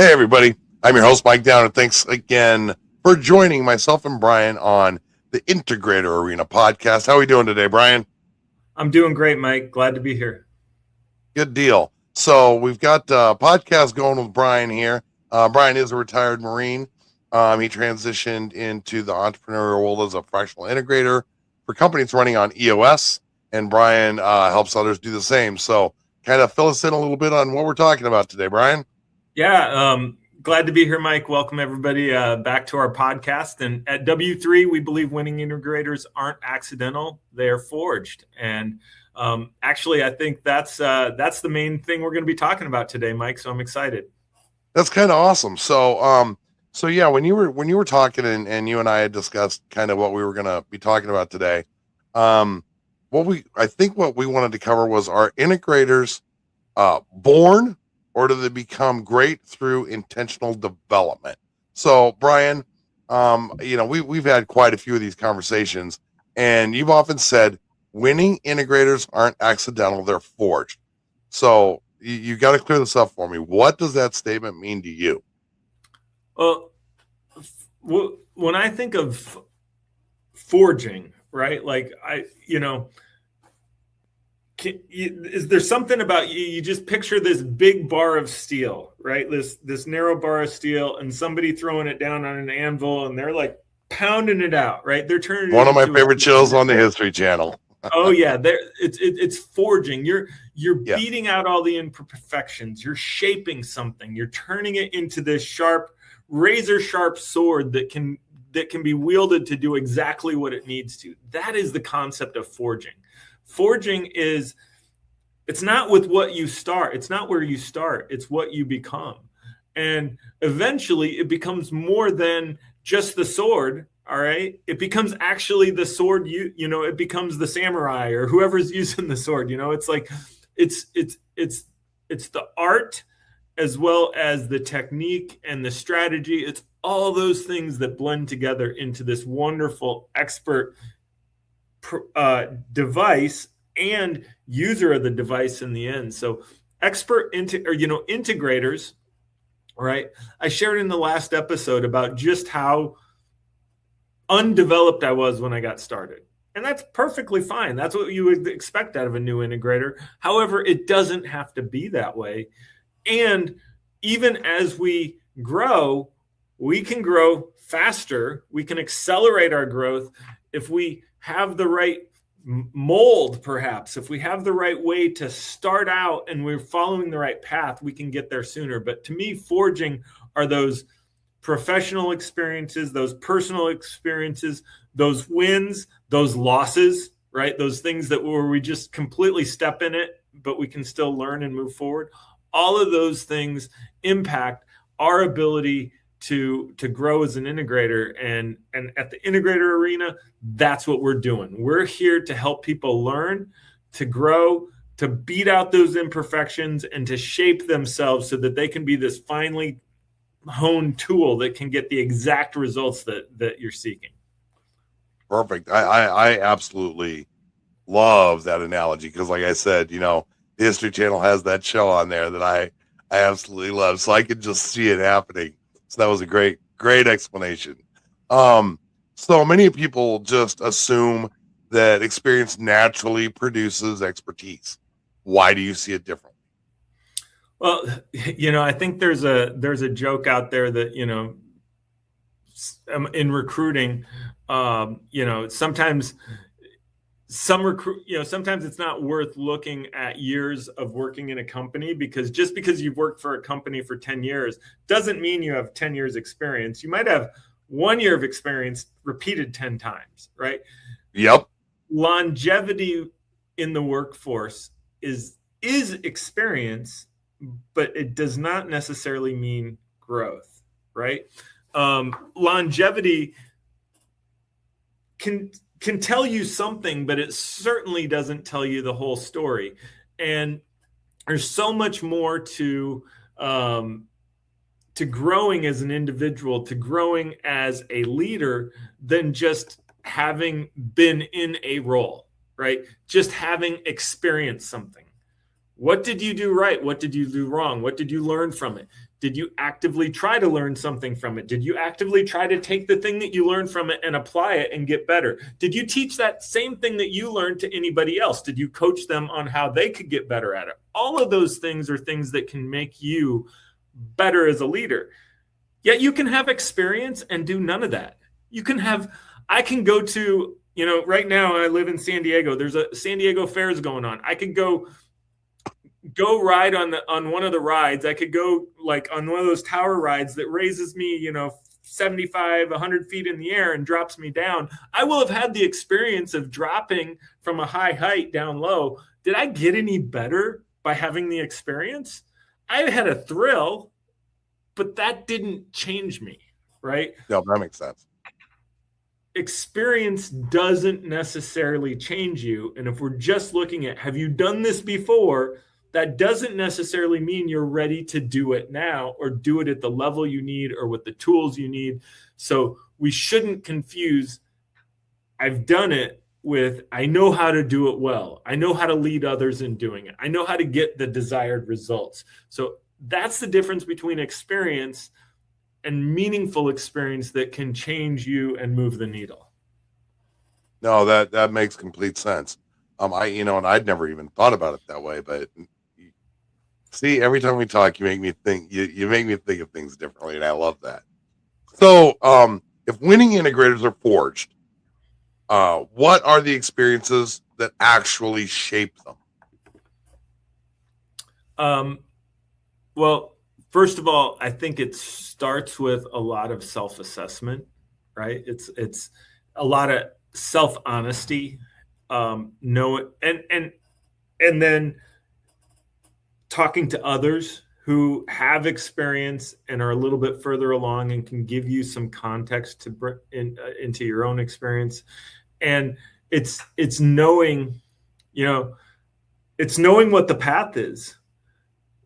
Hey, everybody. I'm your host, Mike Downer. Thanks again for joining myself and Brian on the Integrator Arena Podcast. How are we doing today, Brian? I'm doing great, Mike. Glad to be here. Good deal. So we've got a podcast going with Brian here. Brian is a retired Marine. He transitioned into the entrepreneurial world as a fractional integrator for companies running on EOS, and Brian helps others do the same. So kind of fill us in a little bit on what we're talking about today, Brian. Yeah, glad to be here, Mike. Welcome, everybody, back to our podcast. And at W3, we believe winning integrators aren't accidental. They are forged. And actually, I think that's the main thing we're going to be talking about today, Mike. So I'm excited. That's kind of awesome. So yeah, when you were talking and you and I had discussed kind of what we were going to be talking about today, what we wanted to cover was, are integrators born, or do they become great through intentional development? So, Brian, we've had quite a few of these conversations, and you've often said winning integrators aren't accidental; they're forged. So, you got to clear this up for me. What does that statement mean to you? Well, when I think of forging, right? Like is there something about you just picture this big bar of steel, right? This narrow bar of steel, and somebody throwing it down on an anvil, and they're like pounding it out, right? They're turning one of my favorite shows on the History Channel. Oh yeah, it's forging. You're beating out all the imperfections. You're shaping something. You're turning it into this sharp, razor sharp sword that can be wielded to do exactly what it needs to. That is the concept of forging. Forging is, it's not with what you start. It's not where you start. It's what you become. And eventually it becomes more than just the sword. All right. It becomes actually the sword. It becomes the samurai or whoever's using the sword. It's like, it's the art as well as the technique and the strategy. It's all those things that blend together into this wonderful expert device and user of the device in the end. So integrators, right? I shared in the last episode about just how undeveloped I was when I got started. And that's perfectly fine. That's what you would expect out of a new integrator. However, it doesn't have to be that way. And even as we grow, we can grow faster. We can accelerate our growth if we have the right mold, perhaps. If we have the right way to start out and we're following the right path, we can get there sooner. But to me, forging are those professional experiences, those personal experiences, those wins, those losses, right? Those things where we just completely step in it, but we can still learn and move forward. All of those things impact our ability to grow as an integrator. And at the Integrator Arena, that's what we're doing. We're here to help people learn, to grow, to beat out those imperfections, and to shape themselves so that they can be this finely honed tool that can get the exact results that you're seeking. Perfect. I absolutely love that analogy because, like I said, the History Channel has that show on there that I absolutely love. So I could just see it happening. So that was a great explanation. So many people just assume that experience naturally produces expertise. Why do you see it differently? Well, I think there's a joke out there that, in recruiting, sometimes sometimes it's not worth looking at years of working in a company, because just because you've worked for a company for 10 years doesn't mean you have 10 years experience. You might have 1 year of experience repeated 10 times, right? Yep. Longevity in the workforce is experience, but it does not necessarily mean growth, right? Longevity can tell you something, but it certainly doesn't tell you the whole story. And there's so much more to growing as an individual, to growing as a leader, than just having been in a role, right? Just having experienced something. What did you do right? What did you do wrong? What did you learn from it? Did you actively try to learn something from it? Did you actively try to take the thing that you learned from it and apply it and get better? Did you teach that same thing that you learned to anybody else? Did you coach them on how they could get better at it? All of those things are things that can make you better as a leader. Yet you can have experience and do none of that. I can go to, right now I live in San Diego. There's a San Diego Fair's going on. I could go ride on one of the rides. I could go like on one of those tower rides that raises me, 75, 100 feet in the air and drops me down. I will have had the experience of dropping from a high height down low. Did I get any better by having the experience? I had a thrill, but that didn't change me, right? No, that makes sense. Experience doesn't necessarily change you. And if we're just looking at, have you done this before? That doesn't necessarily mean you're ready to do it now or do it at the level you need or with the tools you need. So we shouldn't confuse I've done it with I know how to do it well. I know how to lead others in doing it. I know how to get the desired results. So that's the difference between experience and meaningful experience that can change you and move the needle. No, that makes complete sense. And I'd never even thought about it that way, but see, every time we talk, you make me think. You make me think of things differently, and I love that. So, if winning integrators are forged, what are the experiences that actually shape them? Well, first of all, I think it starts with a lot of self-assessment, right? It's a lot of self-honesty, and then talking to others who have experience and are a little bit further along and can give you some context into your own experience. And it's knowing, it's knowing what the path is.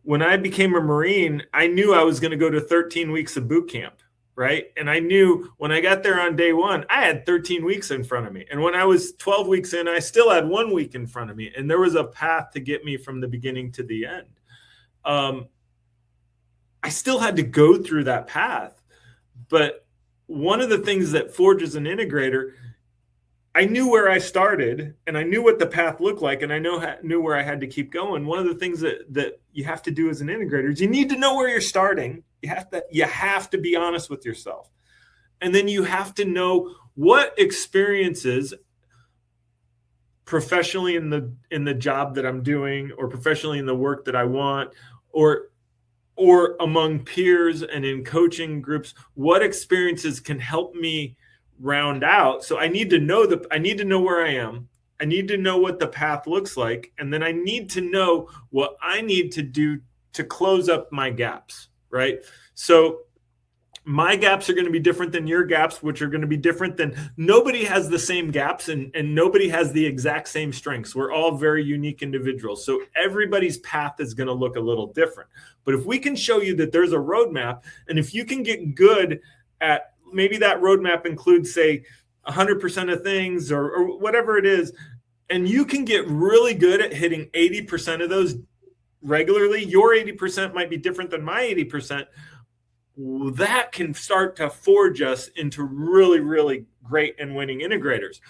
When I became a Marine, I knew I was going to go to 13 weeks of boot camp, right? And I knew when I got there on day one, I had 13 weeks in front of me. And when I was 12 weeks in, I still had 1 week in front of me. And there was a path to get me from the beginning to the end. I still had to go through that path. But one of the things that forges an integrator, I knew where I started and I knew what the path looked like and I knew where I had to keep going. One of the things that you have to do as an integrator is you need to know where you're starting. You have to be honest with yourself. And then you have to know what experiences professionally in the job that I'm doing or professionally in the work that I want or among peers and in coaching groups, what experiences can help me round out. So I need to know where I am. I need to know what the path looks like. And then I need to know what I need to do to close up my gaps, right? So my gaps are going to be different than your gaps, which are going to be different than nobody has the same gaps and nobody has the exact same strengths. We're all very unique individuals. So everybody's path is going to look a little different. But if we can show you that there's a roadmap, and if you can get good at maybe that roadmap includes, say, 100% of things or whatever it is, and you can get really good at hitting 80% of those regularly, your 80% might be different than my 80%. That can start to forge us into really, really great and winning integrators.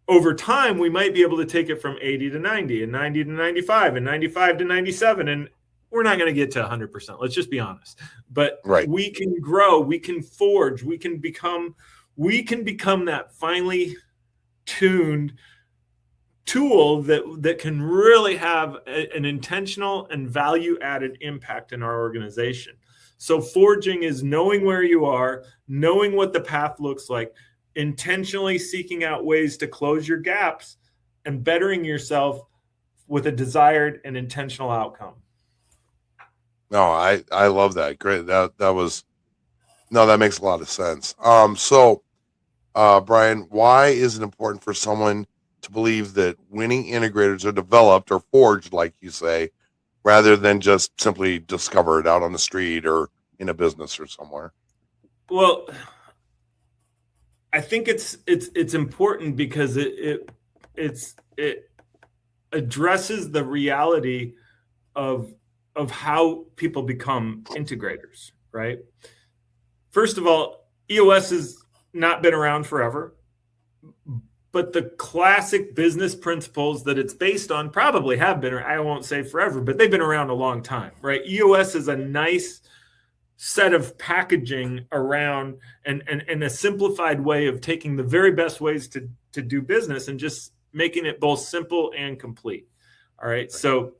Over time, we might be able to take it from 80 to 90 and 90 to 95 and 95 to 97. And we're not going to get to 100%. Let's just be honest. But right. We can grow, we can forge, we can become that finely tuned tool that can really have an intentional and value added impact in our organization. So forging is knowing where you are, knowing what the path looks like, intentionally seeking out ways to close your gaps and bettering yourself with a desired and intentional outcome. No, I love that. Great. That makes a lot of sense. Brian, why is it important for someone to believe that winning integrators are developed or forged, like you say, rather than just simply discovered out on the street or in a business or somewhere? Well, I think it's important because it addresses the reality of how people become integrators, right? First of all, EOS has not been around forever, but the classic business principles that it's based on probably have been, I won't say forever, but they've been around a long time, right? EOS is a nice set of packaging around and a simplified way of taking the very best ways to do business and just making it both simple and complete. All right. So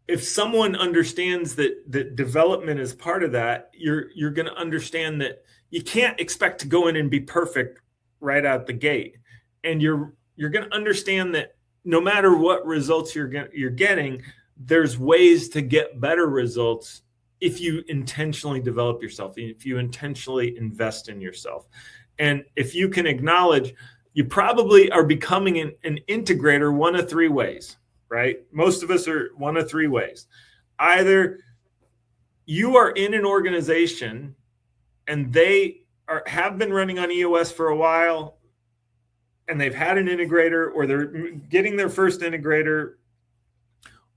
if someone understands that development is part of that, you're going to understand that you can't expect to go in and be perfect right out the gate. And you're going to understand that no matter what results you're getting, there's ways to get better results if you intentionally develop yourself, if you intentionally invest in yourself. And if you can acknowledge, you probably are becoming an integrator one of three ways, right? Most of us are one of three ways. Either you are in an organization and they have been running on EOS for a while and they've had an integrator, or they're getting their first integrator,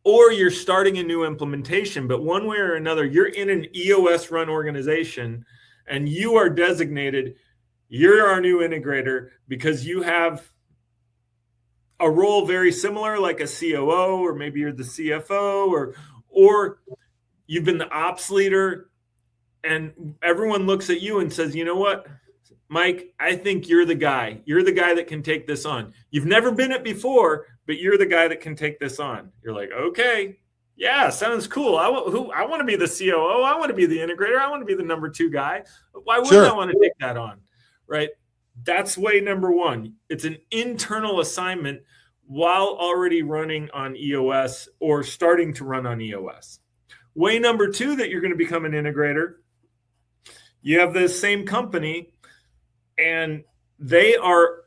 or you're starting a new implementation, but one way or another, you're in an EOS run organization and you are designated, you're our new integrator because you have a role very similar, like a COO, or maybe you're the CFO, or you've been the ops leader, and everyone looks at you and says, you know what, Mike, I think you're the guy. You're the guy that can take this on. You've never been it before, but you're the guy that can take this on. You're like, okay, yeah, sounds cool. I want to be the COO. I want to be the integrator. I want to be the number 2 guy. Why wouldn't I want to take that on? Right? That's way number 1. It's an internal assignment while already running on EOS or starting to run on EOS. Way number 2 that you're going to become an integrator, you have the same company and they are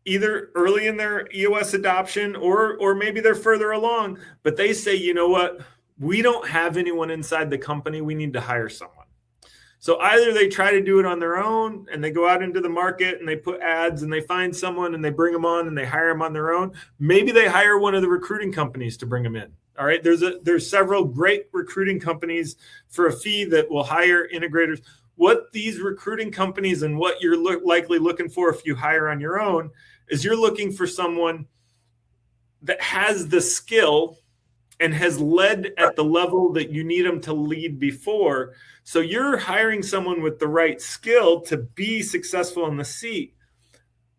either early in their EOS adoption or maybe they're further along, but they say, you know what, we don't have anyone inside the company. We need to hire someone. So either they try to do it on their own and they go out into the market and they put ads and they find someone and they bring them on and they hire them on their own. Maybe they hire one of the recruiting companies to bring them in. All right. There's several great recruiting companies for a fee that will hire integrators. What these recruiting companies and what you're likely looking for if you hire on your own is you're looking for someone that has the skill and has led at the level that you need them to lead before. So you're hiring someone with the right skill to be successful in the seat.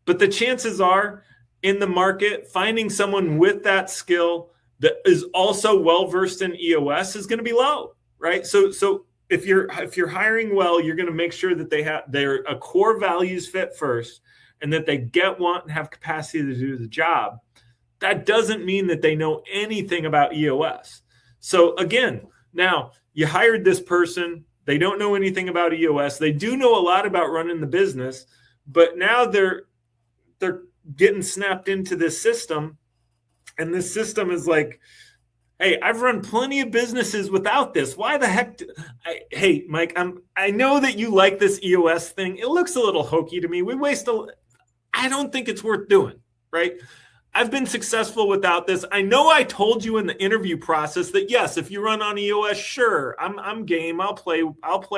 But the chances are in the market, finding someone with that skill that is also well-versed in EOS is going to be low, right? So if you're hiring well, you're going to make sure that they're a core values fit first and that they want, and have capacity to do the job. That doesn't mean that they know anything about EOS. So again, now you hired this person. They don't know anything about EOS. They do know a lot about running the business, but now they're getting snapped into this system. And this system is like, hey, I've run plenty of businesses without this. Why the heck? Hey, Mike, I know that you like this EOS thing. It looks a little hokey to me. I don't think it's worth doing, right? I've been successful without this. I know I told you in the interview process that yes, if you run on EOS, sure, I'm game. I'll play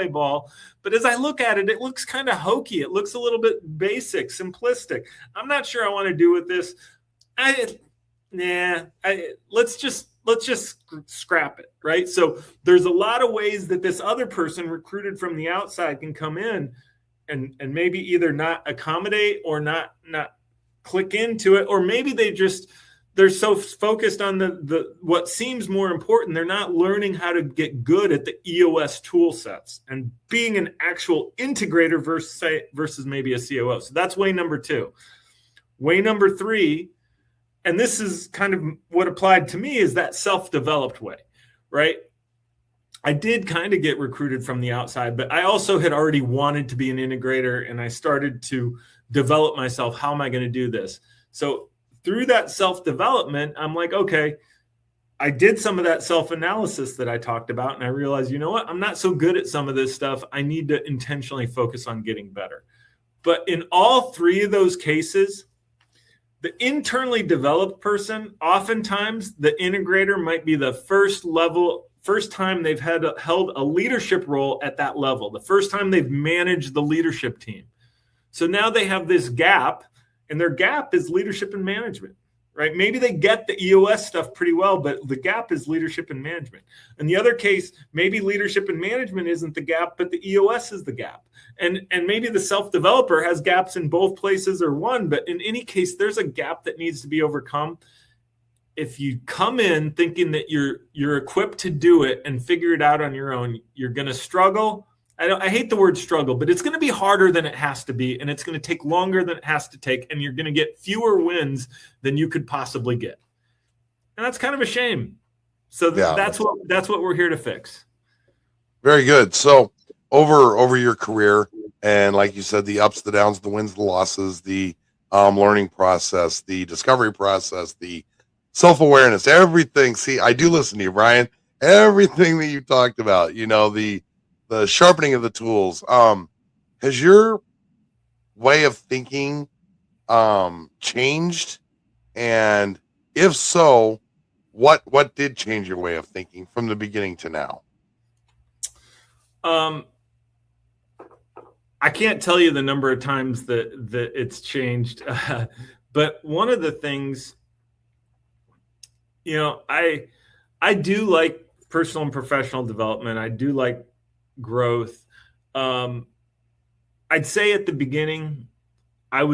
ball. But as I look at it, it looks kind of hokey. It looks a little bit basic, simplistic. I'm not sure I want to do with this. Let's just scrap it, right? So there's a lot of ways that this other person recruited from the outside can come in and maybe either not accommodate or not click into it, or maybe they're so focused on the what seems more important, they're not learning how to get good at the EOS tool sets and being an actual integrator versus maybe a COO. So that's way number 2. Way number 3, and this is kind of what applied to me, is that self-developed way, right? I did kind of get recruited from the outside, but I also had already wanted to be an integrator, and I started to develop myself. How am I going to do this? So through that self-development, I'm like, okay, I did some of that self-analysis that I talked about, and I realized, you know what? I'm not so good at some of this stuff. I need to intentionally focus on getting better. But in all 3 of those cases, the internally developed person, oftentimes the integrator might be the first time they've held a leadership role at that level, the first time they've managed the leadership team. So now they have this gap, and their gap is leadership and management, right? Maybe they get the EOS stuff pretty well, but the gap is leadership and management. In the other case, maybe leadership and management isn't the gap, but the EOS is the gap. And maybe the self-developer has gaps in both places or one, but in any case, there's a gap that needs to be overcome. If you come in thinking that you're equipped to do it and figure it out on your own, you're going to struggle. I hate the word struggle, but it's going to be harder than it has to be, and it's going to take longer than it has to take, and you're going to get fewer wins than you could possibly get. And that's kind of a shame. So that's what we're here to fix. Very good. So over your career, and like you said, the ups, the downs, the wins, the losses, the learning process, the discovery process, the self-awareness, everything. See, I do listen to you, Brian. Everything that you talked about, the sharpening of the tools. Has your way of thinking changed? And if so, what did change your way of thinking from the beginning to now? I can't tell you the number of times that it's changed, but one of the things, I do like personal and professional development. I do like growth. I'd say at the beginning, I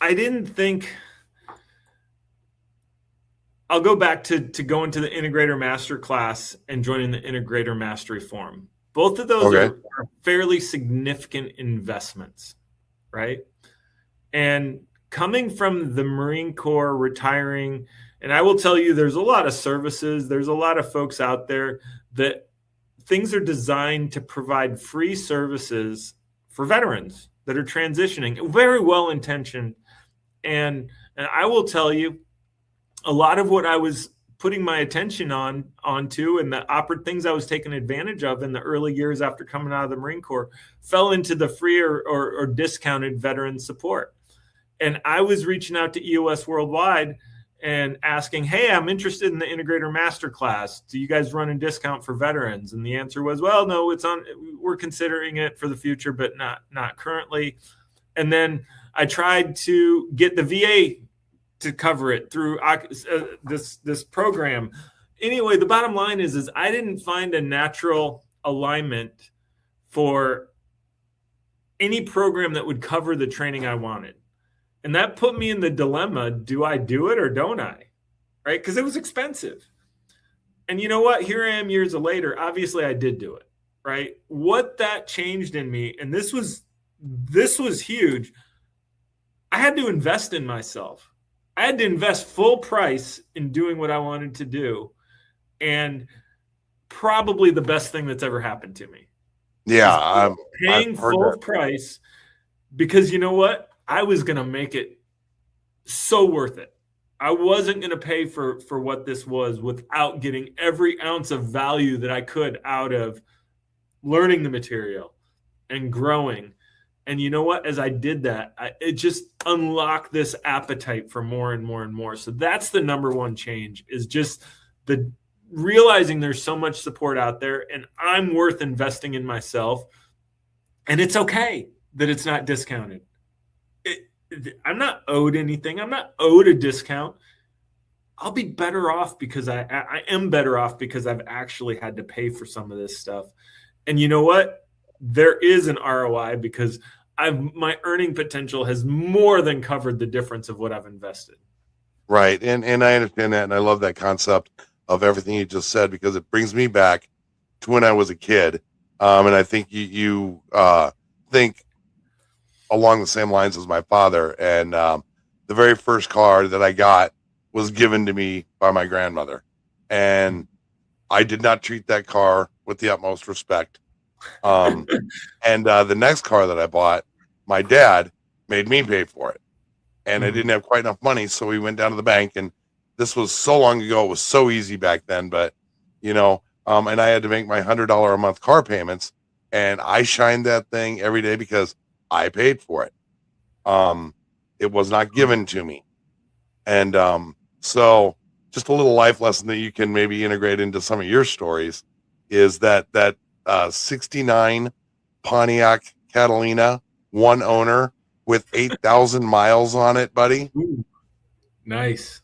didn't think. I'll go back to going to the Integrator Masterclass and joining the Integrator Mastery Forum. Both of those are fairly significant investments, right? And coming from the Marine Corps, retiring, and I will tell you, there's a lot of services, there's a lot of folks out there that things are designed to provide free services for veterans that are transitioning, very well-intentioned. And I will tell you, a lot of what I was putting my attention onto and the things I was taking advantage of in the early years after coming out of the Marine Corps fell into the free or discounted veteran support. And I was reaching out to EOS Worldwide and asking, hey, I'm interested in the Integrator Masterclass. Do you guys run a discount for veterans? And the answer was, well, no, we're considering it for the future, but not currently. And then I tried to get the VA to cover it through this program. Anyway, the bottom line is I didn't find a natural alignment for any program that would cover the training I wanted. And that put me in the dilemma, do I do it or don't I? Right? Because it was expensive. And you know what? Here I am years later. Obviously, I did do it. Right? What that changed in me, and this was huge. I had to invest in myself. I had to invest full price in doing what I wanted to do. And probably the best thing that's ever happened to me. Yeah. I'm paying full price because you know what? I was going to make it so worth it. I wasn't going to pay for what this was without getting every ounce of value that I could out of learning the material and growing. And you know what? As I did that, it just unlocked this appetite for more and more and more. So that's the number one change, is just the realizing there's so much support out there and I'm worth investing in myself. And it's okay that it's not discounted. I'm not owed anything. I'm not owed a discount. I'll be better off because I am better off because I've actually had to pay for some of this stuff. And you know what? There is an ROI because my earning potential has more than covered the difference of what I've invested. Right. And I understand that. And I love that concept of everything you just said, because it brings me back to when I was a kid. And I think you think along the same lines as my father. And the very first car that I got was given to me by my grandmother. And I did not treat that car with the utmost respect. And the next car that I bought, my dad made me pay for it. And I didn't have quite enough money. So we went down to the bank, and this was so long ago. It was so easy back then, but and I had to make my $100 a month car payments, and I shined that thing every day because I paid for it. It was not given to me. And so just a little life lesson that you can maybe integrate into some of your stories is that 69 Pontiac Catalina, one owner with 8,000 miles on it, buddy. Ooh, nice.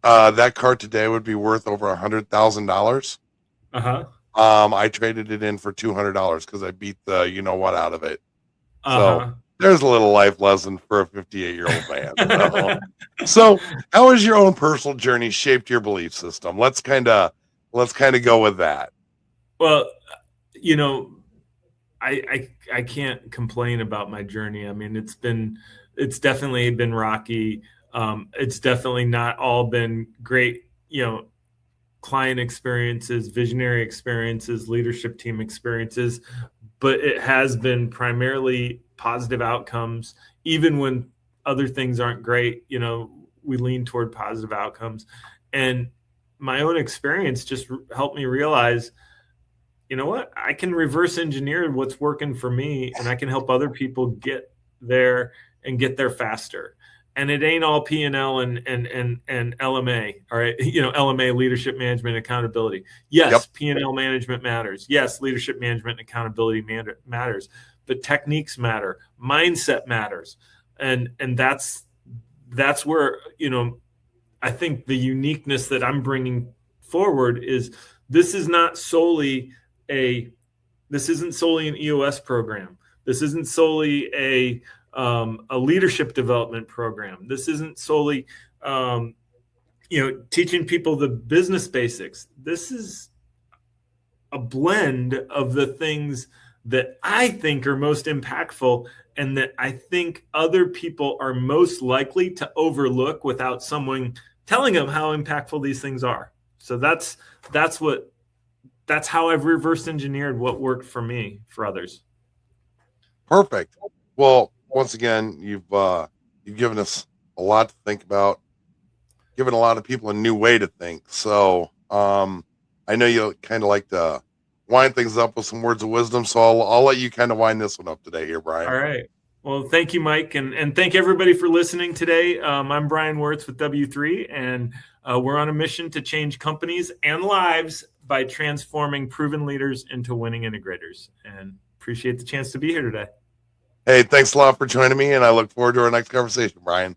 That car today would be worth over $100,000. Uh-huh. I traded it in for $200 because I beat the what out of it. Uh-huh. So there's a little life lesson for a 58-year-old man. So how has your own personal journey shaped your belief system? Let's kind of go with that. Well, I can't complain about my journey. I mean, it's definitely been rocky. It's definitely not all been great, client experiences, visionary experiences, leadership team experiences, but it has been primarily positive outcomes. Even when other things aren't great, we lean toward positive outcomes. And my own experience just helped me realize, you know what, I can reverse engineer what's working for me, and I can help other people get there and get there faster. And it ain't all P&L and LMA, all right? LMA, leadership management, accountability. Yes, yep. P&L management matters. Yes, leadership management and accountability matters. But techniques matter. Mindset matters. And that's where, I think the uniqueness that I'm bringing forward is this isn't solely an EOS program. This isn't solely a leadership development program. This isn't solely, teaching people the business basics. This is a blend of the things that I think are most impactful and that I think other people are most likely to overlook without someone telling them how impactful these things are. So that's how I've reverse engineered what worked for me for others. Perfect. Well, once again, you've given us a lot to think about, given a lot of people a new way to think. So I know you kind of like to wind things up with some words of wisdom. So I'll let you kind of wind this one up today here, Brian. All right. Well, thank you, Mike. And thank everybody for listening today. I'm Brian Wirtz with W3, and we're on a mission to change companies and lives by transforming proven leaders into winning integrators. And appreciate the chance to be here today. Hey, thanks a lot for joining me, and I look forward to our next conversation, Brian.